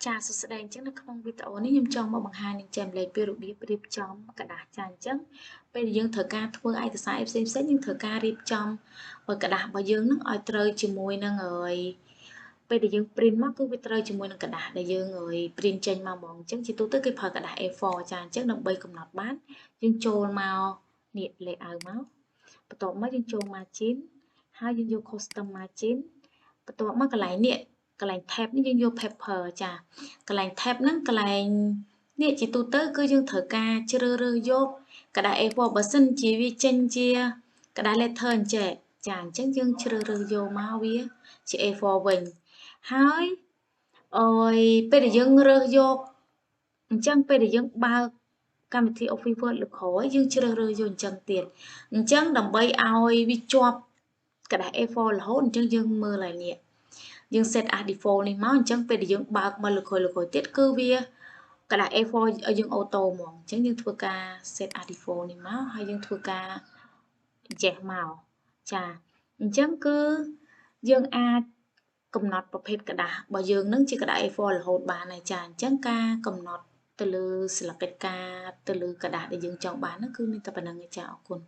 ចាសួស្តីអញ្ចឹងនៅក្នុងវីដេអូនេះខ្ញុំចង់មកបង្ហាញនឹងចែកម្លែកពីរបៀបរៀបចំกระดาษចាអញ្ចឹងពេលយើងត្រូវការធ្វើឯកសារផ្សេងយើងត្រូវការរៀបចំกระดาษរបស់យើងនឹងឲ្យត្រូវជាមួយនឹងពេលដែលយើង print មកគឺវាត្រូវជាមួយនឹងกระดาษដែលយើងprint ចេញមកហ្មងអញ្ចឹងជាទូទៅគេប្រើกระดาษ A4 ចាអញ្ចឹងដើម្បីកំណត់បានយើងចូលមកនេះ layout មកបន្ទាប់មកយើងចូល margin ហើយយើងយក custom margin បន្ទាប់មកកន្លែងនេះកន្លែង tab នេះយើងយក paper ចាកន្លែង tab ហ្នឹងកន្លែងនេះជាទូទៅគឺយើងត្រូវការជ្រើសរើសយកกระดาษ A4 បើសិនជាវាចេញជាกระดาษ letter អញ្ចឹងចាអញ្ចឹងយើងជ្រើសរើសយកមកវាជា A4 វិញហើយពេលដែលយើងរើសយកអញ្ចឹងពេលដែលយើងបើកកម្មវិធី Office Word លើក្រោយយើងជ្រើសរើសយកអញ្ចឹងទៀតអញ្ចឹងដើម្បីឲ្យវាជាប់กระดาษ A4 រហូតអញ្ចឹងយើងមើលឲ្យនេះយើង set as default នេះមកអញ្ចឹងពេលដែលយើងបើកមកលើក្រោយទៀតគឺវាกระดาษ A4 ឲ្យយើងអូតូហ្មងអញ្ចឹងយើងធ្វើការ set as default នេះមកហើយយើងធ្វើការ yes មកចាអញ្ចឹងគឺយើងអាចកំណត់ប្រភេទกระดาษរបស់យើងនឹងជាกระดาษ A4 រហូតបានហើយចាអញ្ចឹងការកំណត់ទៅលើស្លឹកកិច្ចការទៅលើกระดาษដែលយើងចង់បានហ្នឹងគឺមានតែប៉ុណ្្នឹងឯងចាអរគុណ